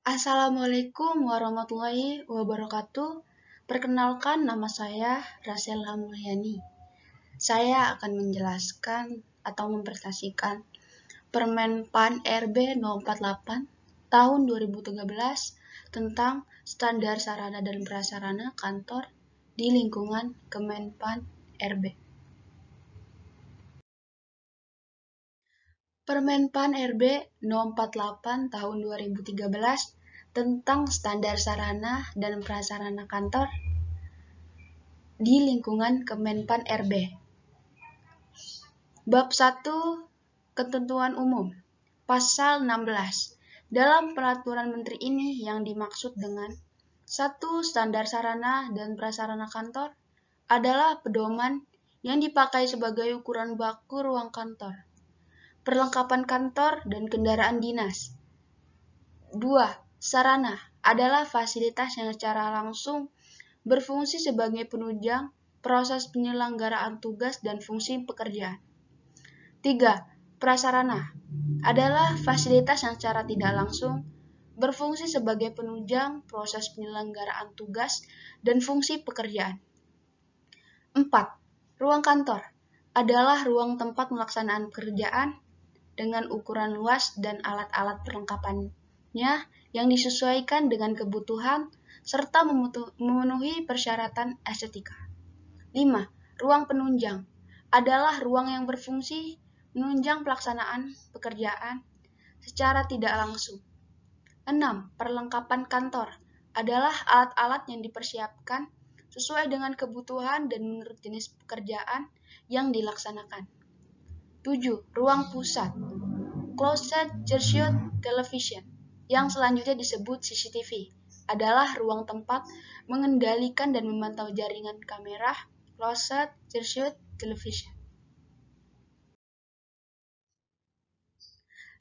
Assalamualaikum warahmatullahi wabarakatuh. Perkenalkan, nama saya Rasela Mulyani. Saya akan menjelaskan atau mempresentasikan Permen PAN RB 048 tahun 2013 tentang standar sarana dan prasarana kantor di lingkungan Kemenpan RB. Permen PAN RB 048 tahun 2013 tentang standar sarana dan prasarana kantor di lingkungan Kemenpan RB. Bab 1, Ketentuan Umum. Pasal 16. Dalam peraturan menteri ini yang dimaksud dengan 1. Standar sarana dan prasarana kantor adalah pedoman yang dipakai sebagai ukuran baku ruang kantor, perlengkapan kantor, dan kendaraan dinas. 2. Sarana adalah fasilitas yang secara langsung berfungsi sebagai penunjang proses penyelenggaraan tugas dan fungsi pekerjaan. 3. Prasarana adalah fasilitas yang secara tidak langsung berfungsi sebagai penunjang proses penyelenggaraan tugas dan fungsi pekerjaan. 4. Ruang kantor adalah ruang tempat pelaksanaan pekerjaan dengan ukuran luas dan alat-alat perlengkapannya yang disesuaikan dengan kebutuhan serta memenuhi persyaratan estetika. 5. Ruang penunjang adalah ruang yang berfungsi menunjang pelaksanaan pekerjaan secara tidak langsung. 6. Perlengkapan kantor adalah alat-alat yang dipersiapkan sesuai dengan kebutuhan dan menurut jenis pekerjaan yang dilaksanakan. 7. Ruang pusat Closed Circuit Television, yang selanjutnya disebut CCTV, adalah ruang tempat mengendalikan dan memantau jaringan kamera closed circuit television.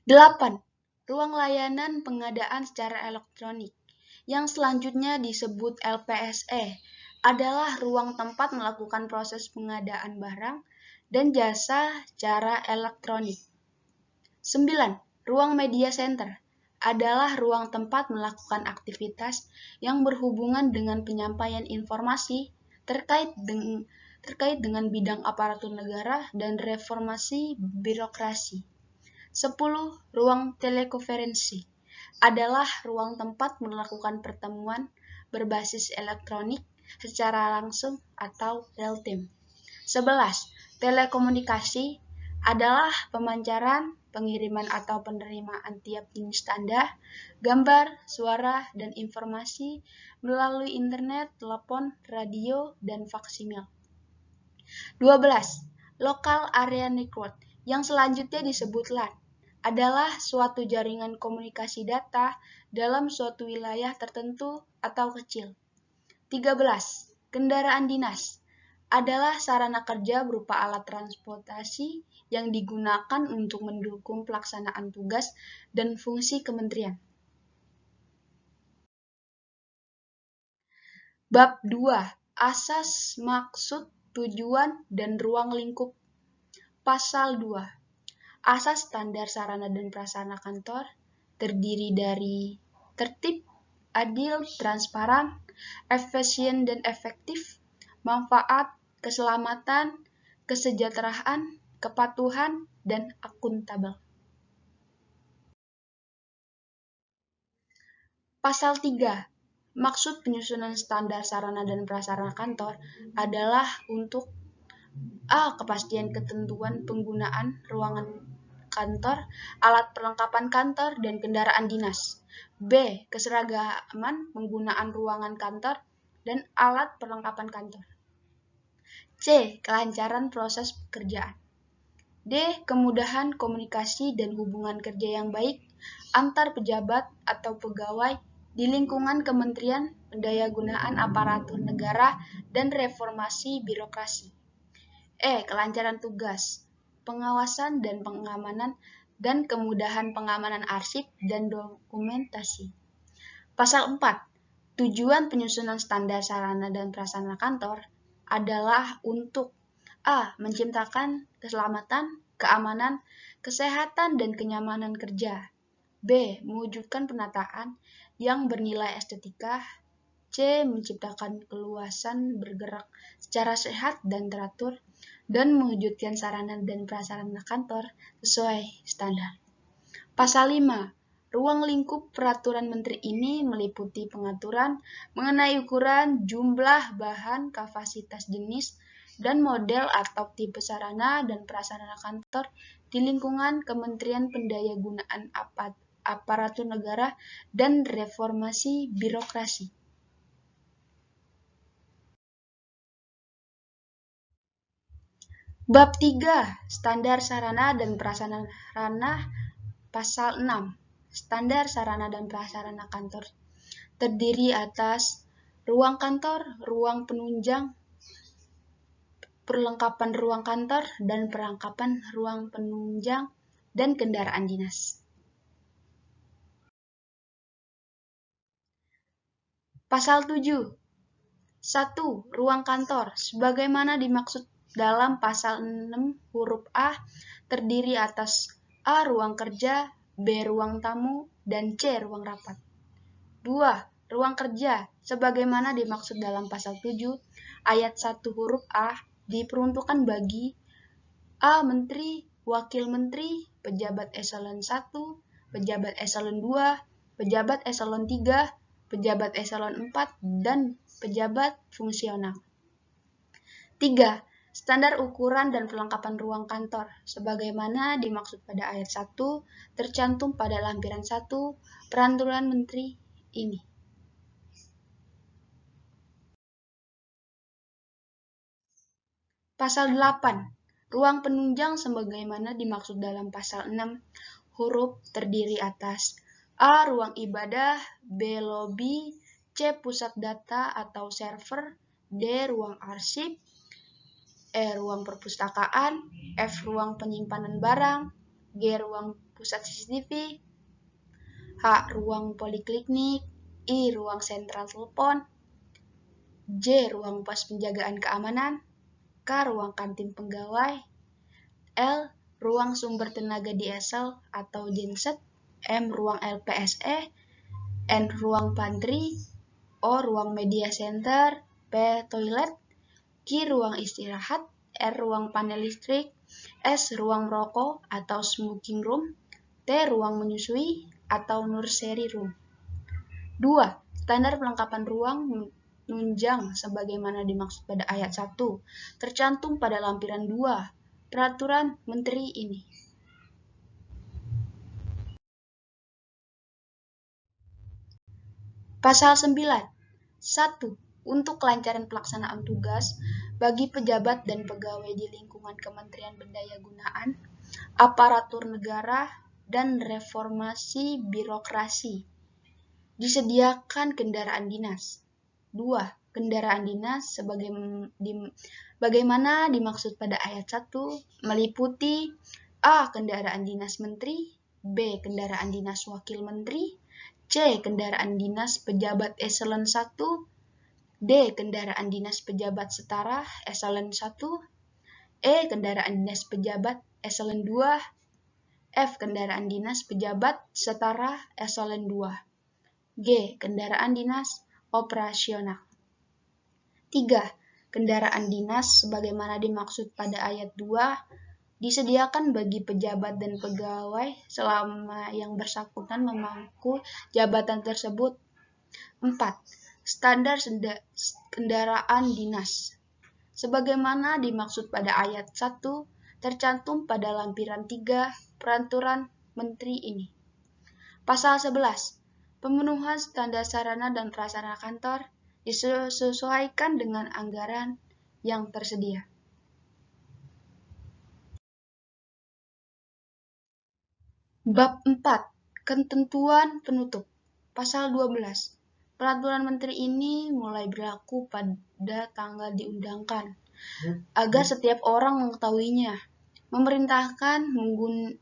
8. Ruang layanan pengadaan secara elektronik, yang selanjutnya disebut LPSE, adalah ruang tempat melakukan proses pengadaan barang dan jasa secara elektronik. 9. Ruang media center adalah ruang tempat melakukan aktivitas yang berhubungan dengan penyampaian informasi terkait dengan bidang aparatur negara dan reformasi birokrasi. 10. Ruang telekonferensi adalah ruang tempat melakukan pertemuan berbasis elektronik secara langsung atau real time. 11. Telekomunikasi adalah pemancaran, pengiriman atau penerimaan tiap jenis tanda, gambar, suara, dan informasi melalui internet, telepon, radio, dan faksimil. 12. Local Area Network, yang selanjutnya disebut LAN, adalah suatu jaringan komunikasi data dalam suatu wilayah tertentu atau kecil. 13. Kendaraan dinas adalah sarana kerja berupa alat transportasi yang digunakan untuk mendukung pelaksanaan tugas dan fungsi kementerian. Bab 2. Asas, maksud, tujuan, dan ruang lingkup. Pasal 2. Asas standar sarana dan prasarana kantor terdiri dari tertib, adil, transparan, efisien dan efektif, manfaat, keselamatan, kesejahteraan, kepatuhan, dan akuntabel. Pasal 3. Maksud penyusunan standar sarana dan prasarana kantor adalah untuk A. Kepastian ketentuan penggunaan ruangan kantor, alat perlengkapan kantor, dan kendaraan dinas. B. Keseragaman penggunaan ruangan kantor dan alat perlengkapan kantor. C. Kelancaran proses pekerjaan. D. Kemudahan komunikasi dan hubungan kerja yang baik antar pejabat atau pegawai di lingkungan Kementerian Pendayagunaan Aparatur Negara dan Reformasi Birokrasi. E. Kelancaran tugas, pengawasan dan pengamanan, dan kemudahan pengamanan arsip dan dokumentasi. Pasal 4. Tujuan penyusunan standar sarana dan prasarana kantor adalah untuk A. Menciptakan keselamatan, keamanan, kesehatan, dan kenyamanan kerja. B. Mewujudkan penataan yang bernilai estetika. C. Menciptakan keluasan bergerak secara sehat dan teratur, dan mewujudkan sarana dan prasarana kantor sesuai standar. Pasal 5. Ruang lingkup peraturan menteri ini meliputi pengaturan mengenai ukuran, jumlah, bahan, kapasitas jenis, dan model atau tipe sarana dan prasarana kantor di lingkungan Kementerian Pendayagunaan Aparatur Negara dan Reformasi Birokrasi. Bab 3. Standar sarana dan prasarana. Pasal 6. Standar sarana dan prasarana kantor terdiri atas ruang kantor, ruang penunjang, perlengkapan ruang kantor, dan perlengkapan ruang penunjang, dan kendaraan dinas. Pasal 7. 1. Ruang kantor, sebagaimana dimaksud dalam pasal 6 huruf A, terdiri atas A. Ruang kerja, B. Ruang tamu, dan C. Ruang rapat. 2. Ruang kerja, sebagaimana dimaksud dalam pasal 7 ayat 1 huruf A, diperuntukkan bagi A. Menteri, Wakil Menteri, Pejabat Eselon 1, Pejabat Eselon 2, Pejabat Eselon 3, Pejabat Eselon 4, dan Pejabat Fungsional. 3. Standar ukuran dan perlengkapan ruang kantor, sebagaimana dimaksud pada ayat 1, tercantum pada lampiran 1, Peraturan Menteri ini. Pasal 8. Ruang penunjang sebagaimana dimaksud dalam pasal 6 huruf terdiri atas A. Ruang ibadah, B. Lobi, C. Pusat data atau server, D. Ruang arsip, E. Ruang perpustakaan, F. Ruang penyimpanan barang, G. Ruang pusat CCTV, H. Ruang poliklinik, I. Ruang sentral telepon, J. Ruang pos penjagaan keamanan, K. Ruang kantin pegawai, L. Ruang sumber tenaga diesel atau genset, M. Ruang LPSE, N. Ruang pantry, O. Ruang media center, P. Toilet, Q. Ruang istirahat, R. Ruang panel listrik, S. Ruang rokok atau smoking room, T. Ruang menyusui atau nursery room. 2. Standar pelengkapan ruang penunjang sebagaimana dimaksud pada ayat 1, tercantum pada lampiran 2, Peraturan Menteri ini. Pasal 9. 1. Untuk kelancaran pelaksanaan tugas bagi pejabat dan pegawai di lingkungan Kementerian Pendayagunaan Aparatur Negara dan Reformasi Birokrasi, disediakan kendaraan dinas. 2. Kendaraan dinas bagaimana dimaksud pada ayat 1 meliputi A. Kendaraan dinas menteri, B. Kendaraan dinas wakil menteri, C. Kendaraan dinas pejabat eselon 1, D. Kendaraan dinas pejabat setara eselon 1, E. Kendaraan dinas pejabat eselon 2, F. Kendaraan dinas pejabat setara eselon 2, G. Kendaraan dinas operasional. 3. Kendaraan dinas sebagaimana dimaksud pada ayat 2 disediakan bagi pejabat dan pegawai selama yang bersangkutan memangku jabatan tersebut. 4. Standar kendaraan dinas sebagaimana dimaksud pada ayat 1 tercantum pada lampiran 3 Peraturan Menteri ini. Pasal 11. Pemenuhan standar sarana dan prasarana kantor disesuaikan dengan anggaran yang tersedia. Bab 4. Ketentuan penutup. Pasal 12. Peraturan Menteri ini mulai berlaku pada tanggal diundangkan, agar setiap orang mengetahuinya. Memerintahkan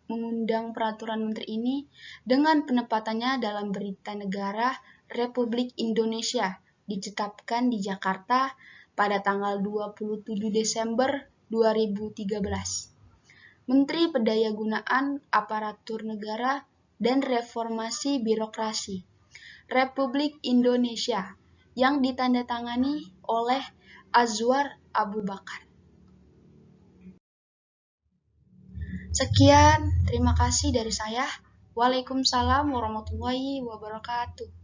mengundang Peraturan Menteri ini dengan penempatannya dalam Berita Negara Republik Indonesia ditetapkan di Jakarta pada tanggal 27 Desember 2013. Menteri Pendayagunaan Aparatur Negara dan Reformasi Birokrasi Republik Indonesia yang ditandatangani oleh Azwar Abu Bakar. Sekian, terima kasih dari saya. Waalaikumsalam warahmatullahi wabarakatuh.